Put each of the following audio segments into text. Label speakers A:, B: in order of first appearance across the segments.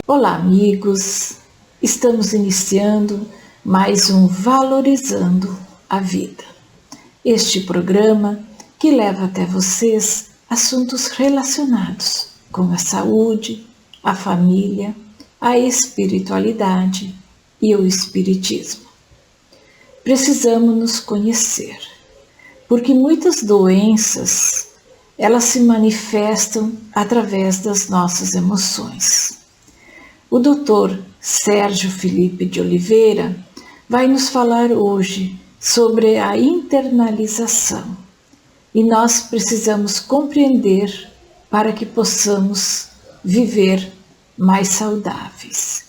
A: Olá, amigos! Estamos iniciando mais um Valorizando a Vida. Este programa que leva até vocês assuntos relacionados com a saúde, a família, a espiritualidade e o espiritismo. Precisamos nos conhecer, porque muitas doenças elas se manifestam através das nossas emoções. O Dr. Sérgio Felipe de Oliveira vai nos falar hoje sobre a internalização e nós precisamos compreender para que possamos viver mais saudáveis.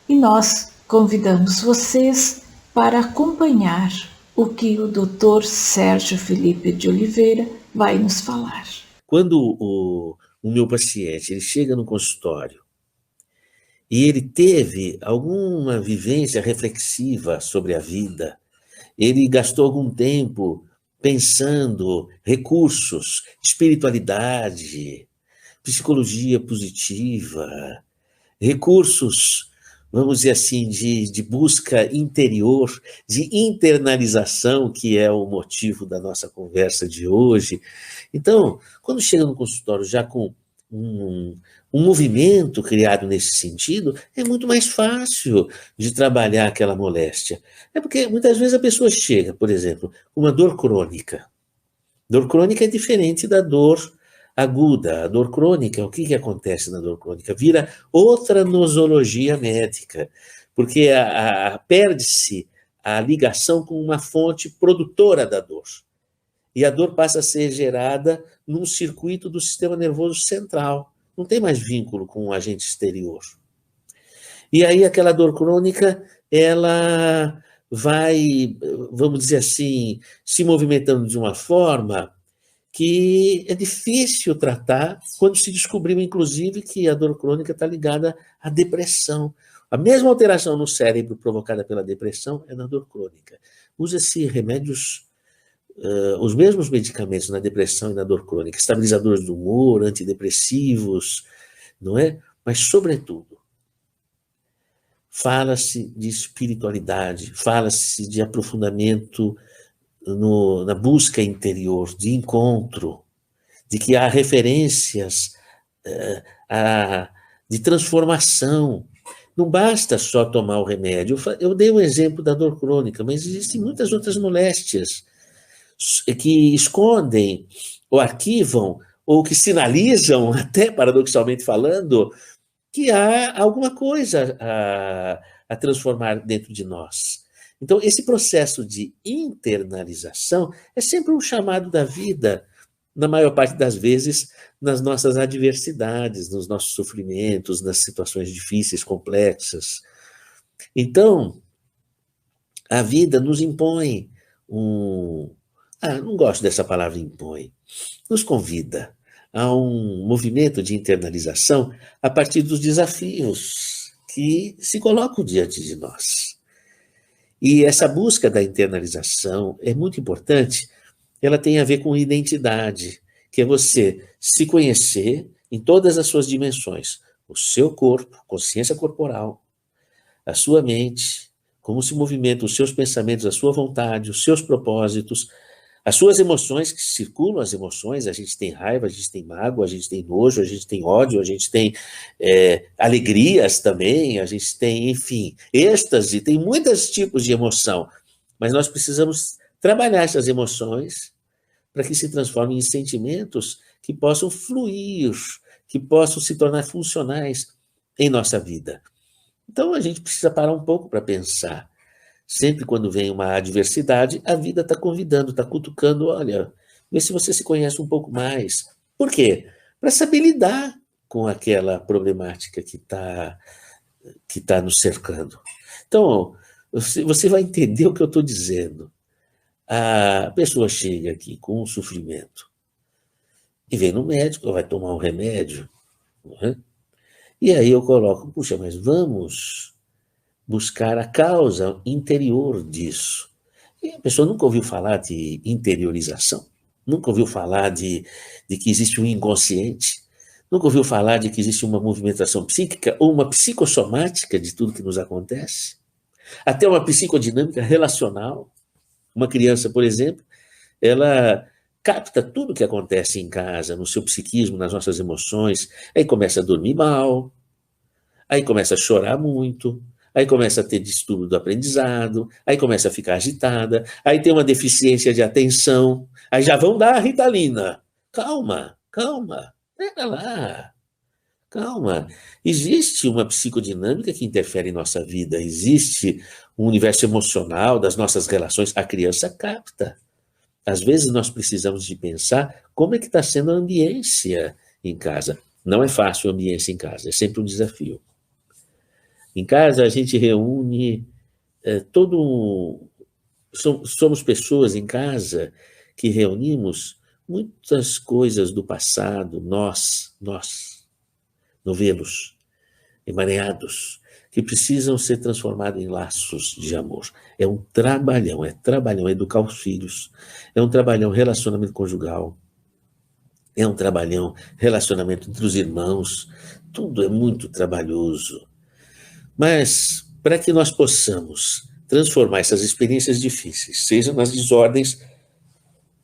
A: E nós convidamos vocês para acompanhar o que o Dr. Sérgio Felipe de Oliveira vai nos falar.
B: Quando o meu paciente ele chega no consultório e ele teve alguma vivência reflexiva sobre a vida, ele gastou algum tempo pensando recursos, espiritualidade, psicologia positiva, recursos, vamos dizer assim, de busca interior, de internalização, que é o motivo da nossa conversa de hoje. Então, quando chega no consultório já com um movimento criado nesse sentido, é muito mais fácil de trabalhar aquela moléstia. É porque muitas vezes a pessoa chega, por exemplo, com uma dor crônica. Dor crônica é diferente da dor aguda. A dor crônica, o que acontece na dor crônica? Vira outra nosologia médica, porque perde-se a ligação com uma fonte produtora da dor. E a dor passa a ser gerada num circuito do sistema nervoso central. Não tem mais vínculo com o agente exterior. E aí aquela dor crônica, ela vai, vamos dizer assim, se movimentando de uma forma que é difícil tratar quando se descobriu, inclusive, que a dor crônica está ligada à depressão. A mesma alteração no cérebro provocada pela depressão é na dor crônica. Usa-se remédios, os mesmos medicamentos na depressão e na dor crônica, estabilizadores do humor, antidepressivos, não é? Mas, sobretudo, fala-se de espiritualidade, fala-se de aprofundamento na busca interior, de encontro, de que há referências de transformação. Não basta só tomar o remédio. Eu dei um exemplo da dor crônica, mas existem muitas outras moléstias que escondem ou arquivam ou que sinalizam, até paradoxalmente falando, que há alguma coisa a transformar dentro de nós. Então, esse processo de internalização é sempre um chamado da vida, na maior parte das vezes, nas nossas adversidades, nos nossos sofrimentos, nas situações difíceis, complexas. Então, a vida nos impõe não gosto dessa palavra impõe, nos convida a um movimento de internalização a partir dos desafios que se colocam diante de nós. E essa busca da internalização é muito importante, ela tem a ver com identidade, que é você se conhecer em todas as suas dimensões, o seu corpo, consciência corporal, a sua mente, como se movimentam os seus pensamentos, a sua vontade, os seus propósitos, as suas emoções, que circulam as emoções, a gente tem raiva, a gente tem mágoa, a gente tem nojo, a gente tem ódio, a gente tem alegrias também, a gente tem, enfim, êxtase, tem muitos tipos de emoção, mas nós precisamos trabalhar essas emoções para que se transformem em sentimentos que possam fluir, que possam se tornar funcionais em nossa vida. Então a gente precisa parar um pouco para pensar. Sempre quando vem uma adversidade, a vida está convidando, está cutucando, olha, vê se você se conhece um pouco mais. Por quê? Para saber lidar com aquela problemática que tá nos cercando. Então, você vai entender o que eu estou dizendo. A pessoa chega aqui com um sofrimento e vem no médico, vai tomar um remédio, não é? E aí eu coloco, puxa, mas vamos buscar a causa interior disso. E a pessoa nunca ouviu falar de interiorização, nunca ouviu falar de que existe um inconsciente, Nunca ouviu falar de que existe uma movimentação psíquica ou uma psicossomática de tudo que nos acontece? Até uma psicodinâmica relacional. Uma criança, por exemplo, ela capta tudo que acontece em casa, no seu psiquismo, nas nossas emoções, aí começa a dormir mal, aí começa a chorar muito, aí começa a ter distúrbio do aprendizado, aí começa a ficar agitada, aí tem uma deficiência de atenção, aí já vão dar a Ritalina. Calma, calma, pera lá, calma. Existe uma psicodinâmica que interfere em nossa vida, existe um universo emocional das nossas relações, a criança capta. Às vezes nós precisamos de pensar como é que está sendo a ambiência em casa. Não é fácil a ambiência em casa, é sempre um desafio. Em casa a gente reúne somos pessoas em casa que reunimos muitas coisas do passado, nós, novelos, emaranhados, que precisam ser transformados em laços de amor. É trabalhão educar os filhos, é um trabalhão relacionamento conjugal, é um trabalhão relacionamento entre os irmãos, tudo é muito trabalhoso. Mas, para que nós possamos transformar essas experiências difíceis, seja nas desordens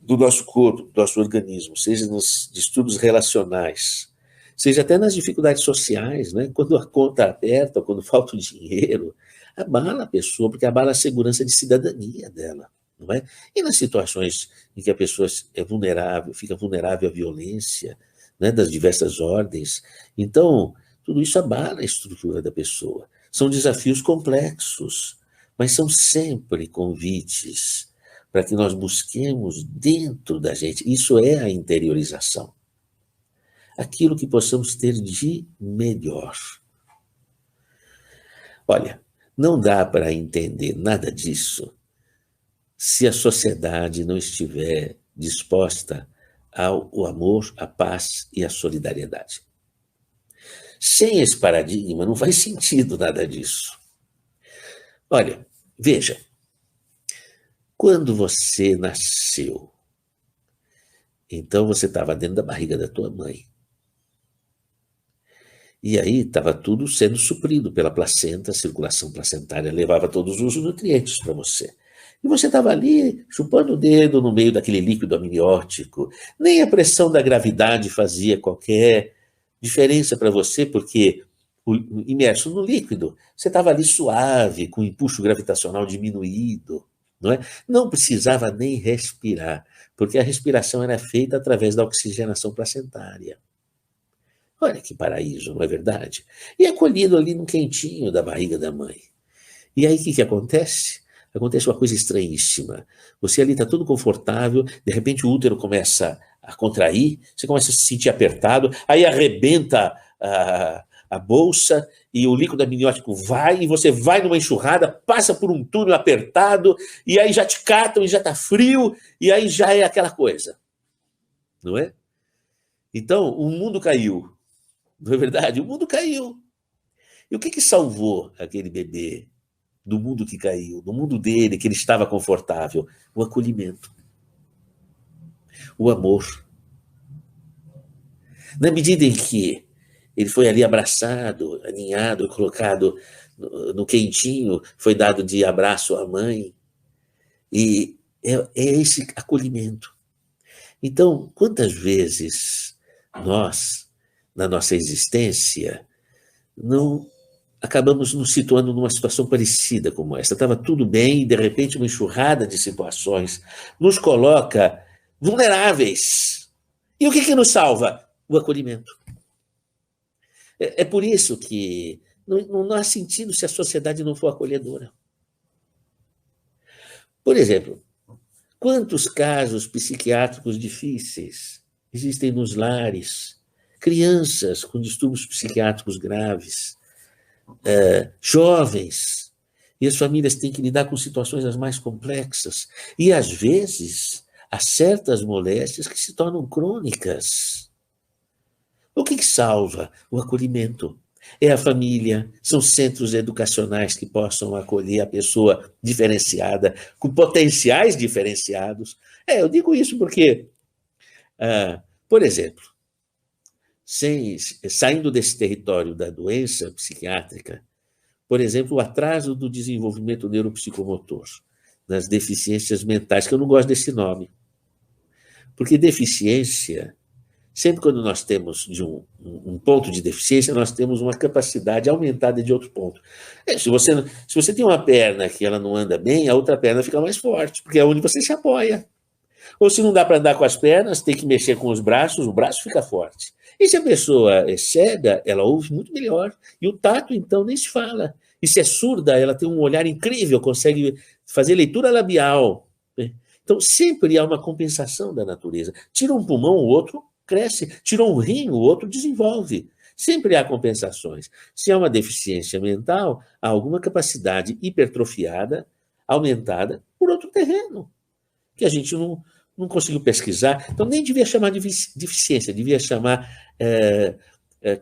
B: do nosso corpo, do nosso organismo, seja nos distúrbios relacionais, seja até nas dificuldades sociais, né? Quando a conta aperta, quando falta o dinheiro, abala a pessoa, porque abala a segurança de cidadania dela, não é? E nas situações em que a pessoa é vulnerável, fica vulnerável à violência, né, das diversas ordens, então, tudo isso abala a estrutura da pessoa. São desafios complexos, mas são sempre convites para que nós busquemos dentro da gente, isso é a interiorização, aquilo que possamos ter de melhor. Olha, não dá para entender nada disso se a sociedade não estiver disposta ao amor, à paz e à solidariedade. Sem esse paradigma, não faz sentido nada disso. Olha, veja, quando você nasceu, então você estava dentro da barriga da tua mãe. E aí estava tudo sendo suprido pela placenta, a circulação placentária levava todos os nutrientes para você. E você estava ali chupando o dedo no meio daquele líquido amniótico. Nem a pressão da gravidade fazia qualquer diferença para você, porque imerso no líquido, você estava ali suave, com o impulso gravitacional diminuído, não é? Não precisava nem respirar, porque a respiração era feita através da oxigenação placentária. Olha que paraíso, não é verdade? E acolhido ali no quentinho da barriga da mãe. E aí o que acontece? Acontece uma coisa estranhíssima. Você ali está todo confortável, de repente o útero começa a contrair, você começa a se sentir apertado, aí arrebenta a bolsa e o líquido amniótico vai, e você vai numa enxurrada, passa por um túnel apertado, e aí já te catam e já está frio, e aí já é aquela coisa. Não é? Então, o mundo caiu. Não é verdade? O mundo caiu. E o que salvou aquele bebê do mundo que caiu, do mundo dele, que ele estava confortável? O acolhimento. O amor. Na medida em que ele foi ali abraçado, aninhado, colocado no quentinho, foi dado de abraço à mãe, e é esse acolhimento. Então, quantas vezes nós, na nossa existência, não acabamos nos situando numa situação parecida como essa? Estava tudo bem e, de repente, uma enxurrada de situações nos coloca vulneráveis. E o que nos salva? O acolhimento. É por isso que não há sentido se a sociedade não for acolhedora. Por exemplo, quantos casos psiquiátricos difíceis existem nos lares? Crianças com distúrbios psiquiátricos graves, jovens, e as famílias têm que lidar com situações as mais complexas. E, às vezes, há certas moléstias que se tornam crônicas. O que salva? O acolhimento. É a família, são centros educacionais que possam acolher a pessoa diferenciada, com potenciais diferenciados. Eu digo isso porque, por exemplo, saindo desse território da doença psiquiátrica, por exemplo, o atraso do desenvolvimento neuropsicomotor, nas deficiências mentais, que eu não gosto desse nome, porque deficiência, sempre quando nós temos de um ponto de deficiência, nós temos uma capacidade aumentada de outro ponto. Se você tem uma perna que ela não anda bem, a outra perna fica mais forte, porque é onde você se apoia. Ou se não dá para andar com as pernas, tem que mexer com os braços, o braço fica forte. E se a pessoa é cega, ela ouve muito melhor. E o tato, então, nem se fala. E se é surda, ela tem um olhar incrível, consegue fazer leitura labial. Então, sempre há uma compensação da natureza. Tira um pulmão, o outro cresce. Tira um rim, o outro desenvolve. Sempre há compensações. Se há uma deficiência mental, há alguma capacidade hipertrofiada, aumentada, por outro terreno, que a gente não conseguiu pesquisar. Então, nem devia chamar de deficiência, devia chamar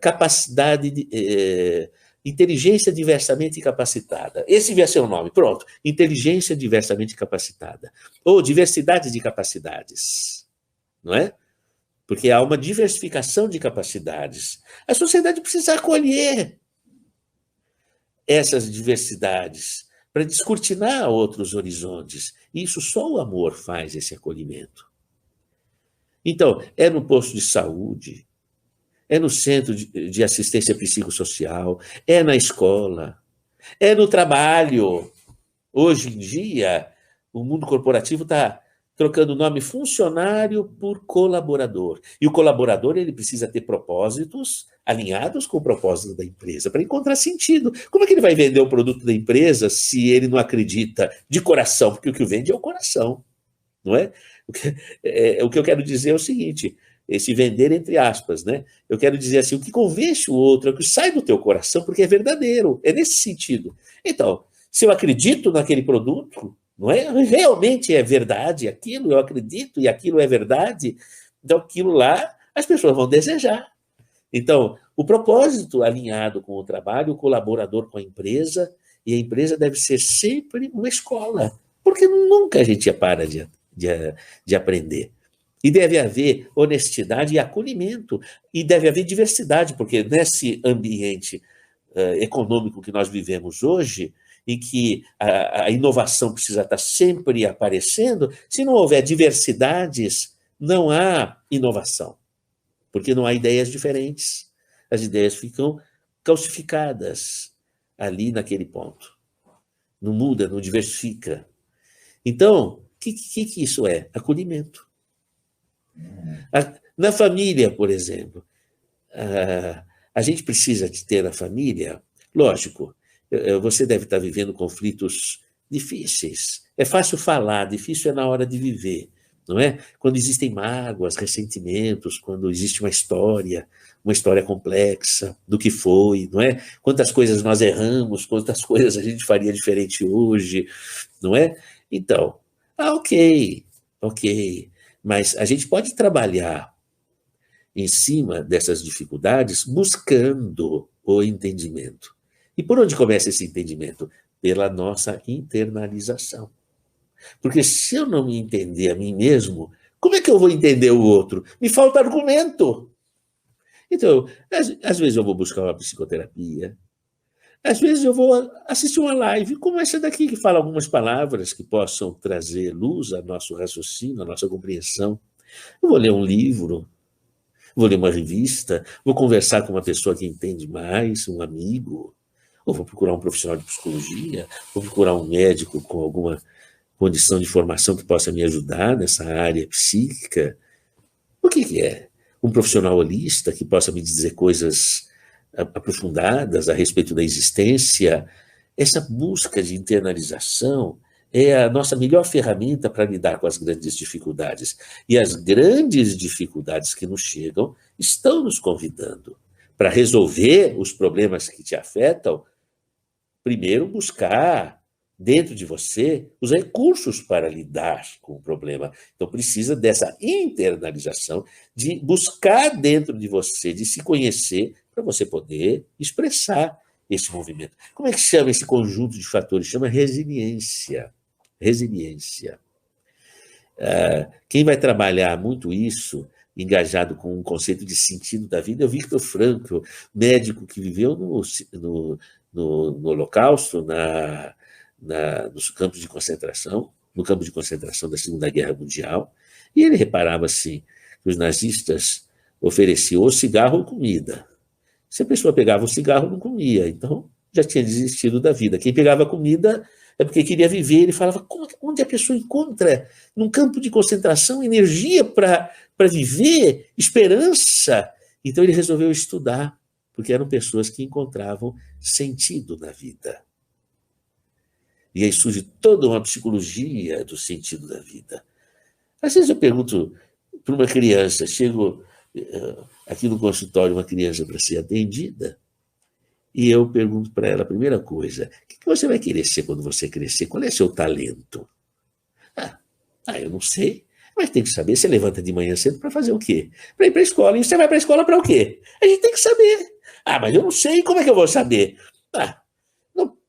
B: capacidade, inteligência diversamente capacitada. Esse devia ser o nome, pronto. Inteligência diversamente capacitada. Ou diversidade de capacidades, não é? Porque há uma diversificação de capacidades. A sociedade precisa acolher essas diversidades para descortinar outros horizontes. E isso só o amor faz, esse acolhimento. Então, é no posto de saúde, é no centro de assistência psicossocial, é na escola, é no trabalho. Hoje em dia, o mundo corporativo está trocando o nome funcionário por colaborador. E o colaborador, ele precisa ter propósitos alinhados com o propósito da empresa, para encontrar sentido. Como é que ele vai vender o produto da empresa se ele não acredita de coração? Porque o que vende é o coração, não é? O que eu quero dizer é o seguinte, esse vender entre aspas, né? Eu quero dizer assim, o que convence o outro é o que sai do teu coração, porque é verdadeiro, é nesse sentido. Então, se eu acredito naquele produto, não é? Realmente é verdade aquilo, eu acredito e aquilo é verdade, então aquilo lá as pessoas vão desejar. Então, o propósito alinhado com o trabalho, o colaborador com a empresa, e a empresa deve ser sempre uma escola, porque nunca a gente para de aprender. E deve haver honestidade e acolhimento, e deve haver diversidade, porque nesse ambiente econômico que nós vivemos hoje, em que a inovação precisa estar sempre aparecendo, se não houver diversidades, não há inovação, porque não há ideias diferentes. As ideias ficam calcificadas ali naquele ponto. Não muda, não diversifica. Então, o que isso é? Acolhimento. Na família, por exemplo, a gente precisa de ter na família, lógico, você deve estar vivendo conflitos difíceis. É fácil falar, difícil é na hora de viver, não é? Quando existem mágoas, ressentimentos, quando existe uma história complexa do que foi, não é? Quantas coisas nós erramos, quantas coisas a gente faria diferente hoje, não é? Então, ok, mas a gente pode trabalhar em cima dessas dificuldades buscando o entendimento. E por onde começa esse entendimento? Pela nossa internalização. Porque se eu não me entender a mim mesmo, como é que eu vou entender o outro? Me falta argumento. Então, às vezes eu vou buscar uma psicoterapia, às vezes eu vou assistir uma live, como essa daqui, que fala algumas palavras que possam trazer luz ao nosso raciocínio, à nossa compreensão. Eu vou ler um livro, vou ler uma revista, vou conversar com uma pessoa que entende mais, um amigo, ou vou procurar um profissional de psicologia, vou procurar um médico com alguma condição de formação que possa me ajudar nessa área psíquica. O que é? Um profissional holista que possa me dizer coisas aprofundadas a respeito da existência. Essa busca de internalização é a nossa melhor ferramenta para lidar com as grandes dificuldades. E as grandes dificuldades que nos chegam estão nos convidando para resolver os problemas que te afetam. Primeiro, buscar dentro de você os recursos para lidar com o problema. Então, precisa dessa internalização, de buscar dentro de você, de se conhecer, para você poder expressar esse movimento. Como é que chama esse conjunto de fatores? Chama resiliência. Resiliência. Quem vai trabalhar muito isso engajado com um conceito de sentido da vida, é o Viktor Frankl, médico que viveu no Holocausto, nos campos de concentração, no campo de concentração da Segunda Guerra Mundial, e ele reparava assim, que os nazistas ofereciam ou cigarro ou comida. Se a pessoa pegava o cigarro, não comia, então já tinha desistido da vida. Quem pegava comida é porque queria viver. Ele falava, onde a pessoa encontra, num campo de concentração, energia para viver, esperança? Então ele resolveu estudar, porque eram pessoas que encontravam sentido na vida. E aí surge toda uma psicologia do sentido da vida. Às vezes eu pergunto para uma criança, chego aqui no consultório, uma criança para ser atendida, e eu pergunto para ela a primeira coisa, o que você vai querer ser quando você crescer? Qual é seu talento? Eu não sei, mas tem que saber. Você levanta de manhã cedo para fazer o quê? Para ir para a escola. E você vai para a escola para o quê? A gente tem que saber. Mas eu não sei, como é que eu vou saber?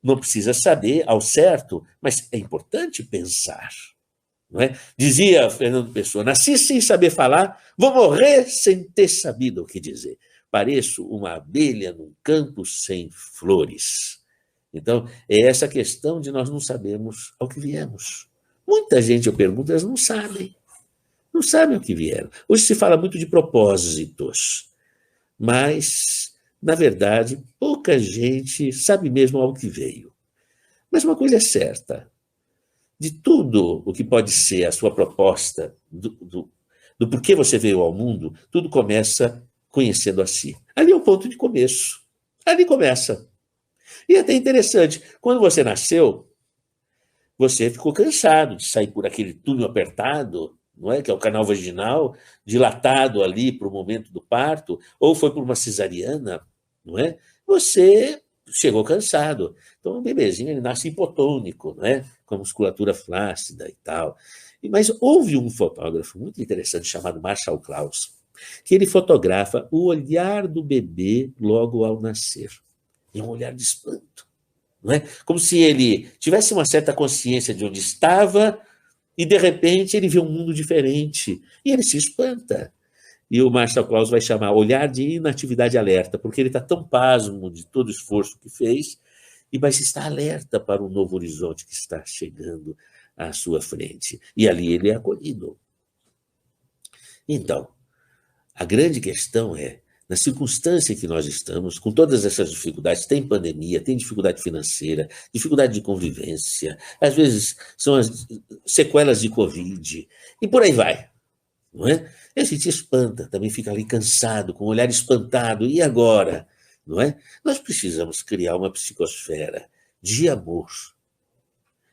B: Não precisa saber ao certo, mas é importante pensar. Não é? Dizia Fernando Pessoa, nasci sem saber falar, vou morrer sem ter sabido o que dizer. Pareço uma abelha num campo sem flores. Então, é essa questão de nós não sabermos ao que viemos. Muita gente, eu pergunto, elas não sabem o que vieram. Hoje se fala muito de propósitos, mas, na verdade, pouca gente sabe mesmo ao que veio. Mas uma coisa é certa, de tudo o que pode ser a sua proposta, do porquê você veio ao mundo, tudo começa conhecendo a si. Ali é o ponto de começo. Ali começa. E é até interessante, quando você nasceu, você ficou cansado de sair por aquele túnel apertado, não é? Que é o canal vaginal, dilatado ali para o momento do parto, ou foi por uma cesariana, não é? Você chegou cansado. Então, o bebezinho ele nasce hipotônico, não é? Com a musculatura flácida e tal. Mas houve um fotógrafo muito interessante chamado Marshall Klaus, que ele fotografa o olhar do bebê logo ao nascer. É um olhar de espanto, não é? Como se ele tivesse uma certa consciência de onde estava e, de repente, ele vê um mundo diferente e ele se espanta. E o Marshall Klaus vai chamar olhar de inatividade alerta, porque ele está tão pasmo de todo o esforço que fez, mas está alerta para um novo horizonte que está chegando à sua frente. E ali ele é acolhido. Então, a grande questão é, na circunstância que nós estamos, com todas essas dificuldades, tem pandemia, tem dificuldade financeira, dificuldade de convivência, às vezes são as sequelas de Covid, e por aí vai, não é? E a gente espanta, também fica ali cansado, com o olhar espantado, e agora? Não é? Nós precisamos criar uma psicosfera de amor,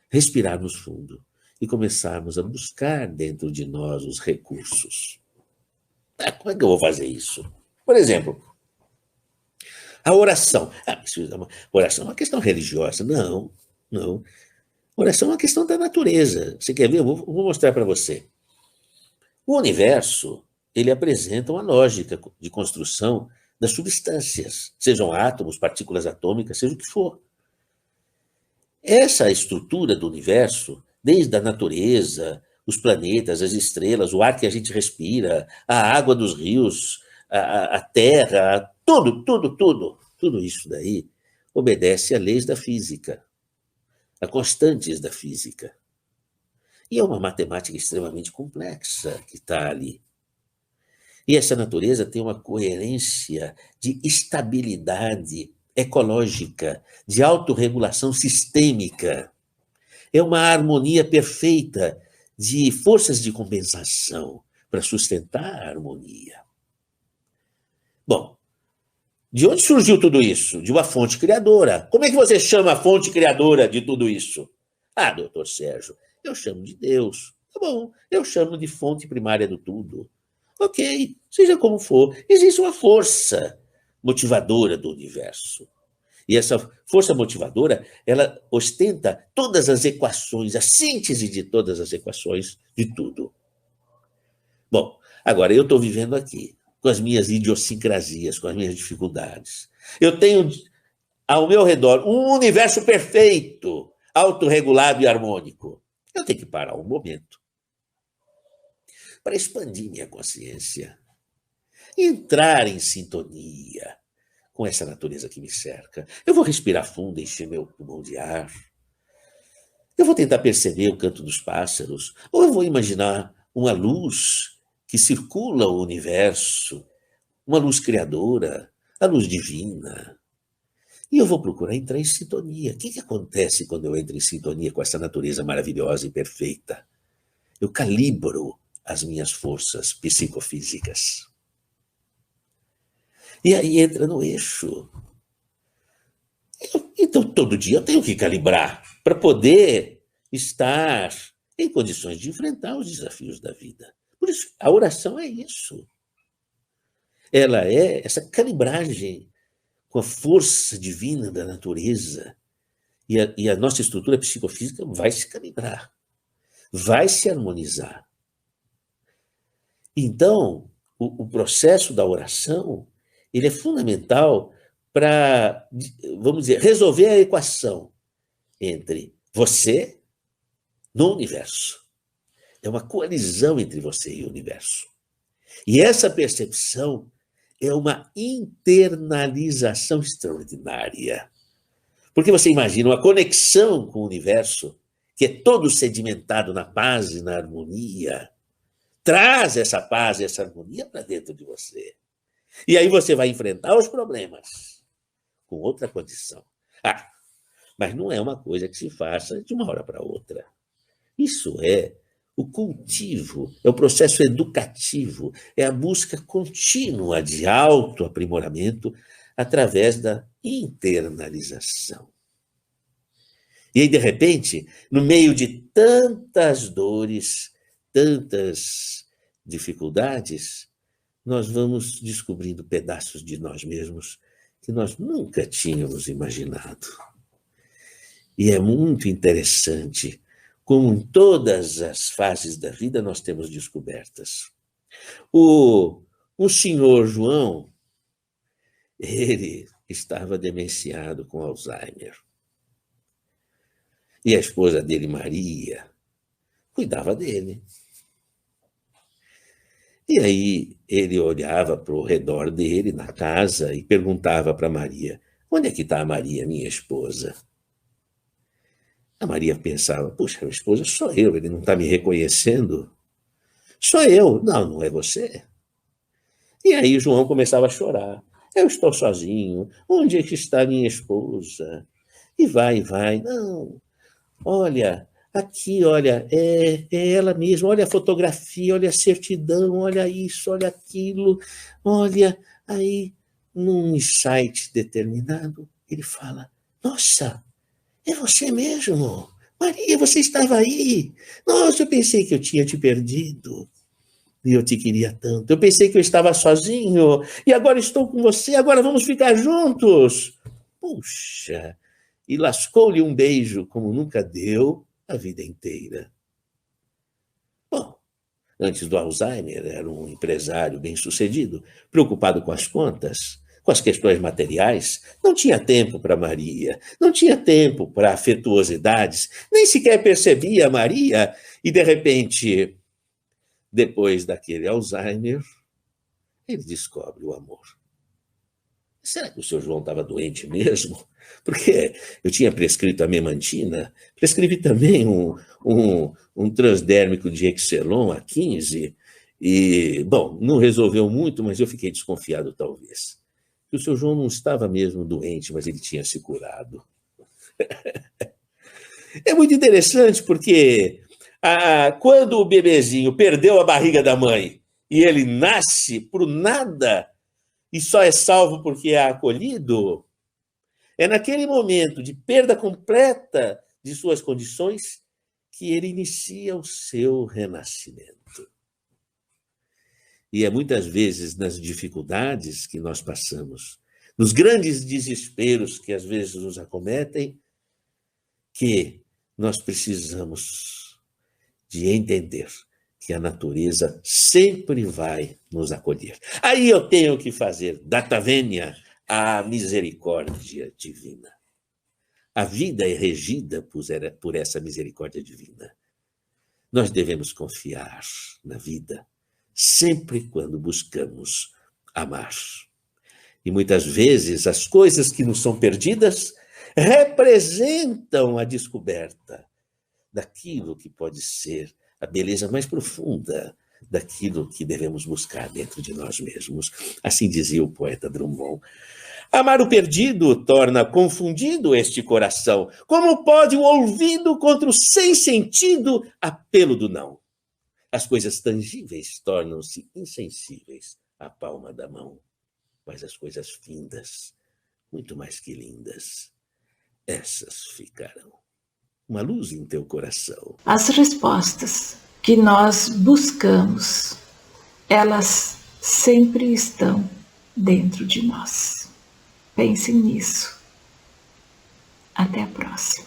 B: respirarmos fundo e começarmos a buscar dentro de nós os recursos. Como é que eu vou fazer isso? Por exemplo, a oração. Oração é uma questão religiosa. Não. Oração é uma questão da natureza. Você quer ver? Eu vou mostrar para você. O universo, ele apresenta uma lógica de construção das substâncias, sejam átomos, partículas atômicas, seja o que for. Essa estrutura do universo, desde a natureza, os planetas, as estrelas, o ar que a gente respira, a água dos rios, a terra, tudo isso daí obedece a leis da física, a constantes da física. E é uma matemática extremamente complexa que está ali. E essa natureza tem uma coerência de estabilidade ecológica, de autorregulação sistêmica. É uma harmonia perfeita de forças de compensação para sustentar a harmonia. Bom, de onde surgiu tudo isso? De uma fonte criadora. Como é que você chama a fonte criadora de tudo isso? Doutor Sérgio, eu chamo de Deus. Tá bom, eu chamo de fonte primária do tudo. Ok, seja como for, existe uma força motivadora do universo. E essa força motivadora, ela ostenta todas as equações, a síntese de todas as equações de tudo. Bom, agora eu estou vivendo aqui, com as minhas idiosincrasias, com as minhas dificuldades. Eu tenho ao meu redor um universo perfeito, autorregulado e harmônico. Eu tenho que parar um momento para expandir minha consciência, entrar em sintonia com essa natureza que me cerca. Eu vou respirar fundo, encher meu pulmão de ar. Eu vou tentar perceber o canto dos pássaros, ou eu vou imaginar uma luz que circula o universo, uma luz criadora, a luz divina. E eu vou procurar entrar em sintonia. O que acontece quando eu entro em sintonia com essa natureza maravilhosa e perfeita? Eu calibro as minhas forças psicofísicas. E aí entra no eixo. Então, todo dia eu tenho que calibrar para poder estar em condições de enfrentar os desafios da vida. Por isso, a oração é isso. Ela é essa calibragem com a força divina da natureza. E a nossa estrutura psicofísica vai se calibrar, vai se harmonizar. Então, o processo da oração, ele é fundamental para, vamos dizer, resolver a equação entre você no universo. É uma coalizão entre você e o universo. E essa percepção é uma internalização extraordinária. Porque você imagina uma conexão com o universo, que é todo sedimentado na paz e na harmonia, traz essa paz e essa harmonia para dentro de você. E aí você vai enfrentar os problemas com outra condição. Mas não é uma coisa que se faça de uma hora para outra. Isso é o cultivo, é o processo educativo, é a busca contínua de autoaprimoramento através da internalização. E aí, de repente, no meio de tantas dores, tantas dificuldades, nós vamos descobrindo pedaços de nós mesmos que nós nunca tínhamos imaginado. E é muito interessante como em todas as fases da vida nós temos descobertas. O senhor João, ele estava demenciado com Alzheimer. E a esposa dele, Maria, cuidava dele. E aí ele olhava para o redor dele, na casa, e perguntava para Maria, onde é que está a Maria, minha esposa? A Maria pensava, puxa, a esposa sou eu, ele não está me reconhecendo? Sou eu. Não, não é você. E aí João começava a chorar. Eu estou sozinho. Onde é que está minha esposa? E vai. Não, olha, aqui, olha, é ela mesma. Olha a fotografia, olha a certidão, olha isso, olha aquilo. Olha, aí, num insight determinado, ele fala, nossa, é você mesmo. Maria, você estava aí. Nossa, eu pensei que eu tinha te perdido. E eu te queria tanto. Eu pensei que eu estava sozinho. E agora estou com você. Agora vamos ficar juntos. Puxa. E lascou-lhe um beijo como nunca deu a vida inteira. Bom, antes do Alzheimer, era um empresário bem-sucedido, preocupado com as contas, com as questões materiais, não tinha tempo para Maria, não tinha tempo para afetuosidades, nem sequer percebia Maria, e de repente, depois daquele Alzheimer, ele descobre o amor. Será que o seu João estava doente mesmo? Porque eu tinha prescrito a memantina, prescrevi também um transdérmico de Excelon a 15, e, bom, não resolveu muito, mas eu fiquei desconfiado talvez. Que o seu João não estava mesmo doente, mas ele tinha se curado. É muito interessante porque quando o bebezinho perdeu a barriga da mãe e ele nasce por nada e só é salvo porque é acolhido, é naquele momento de perda completa de suas condições que ele inicia o seu renascimento. E é muitas vezes nas dificuldades que nós passamos, nos grandes desesperos que às vezes nos acometem, que nós precisamos de entender que a natureza sempre vai nos acolher. Aí eu tenho que fazer data venia a misericórdia divina. A vida é regida por essa misericórdia divina. Nós devemos confiar na vida sempre quando buscamos amar. E muitas vezes as coisas que nos são perdidas representam a descoberta daquilo que pode ser a beleza mais profunda daquilo que devemos buscar dentro de nós mesmos. Assim dizia o poeta Drummond. Amar o perdido torna confundido este coração. Como pode o ouvido contra o sem sentido apelo do não? As coisas tangíveis tornam-se insensíveis à palma da mão. Mas as coisas findas, muito mais que lindas, essas ficarão. Uma luz em teu coração.
A: As respostas que nós buscamos, elas sempre estão dentro de nós. Pensem nisso. Até a próxima.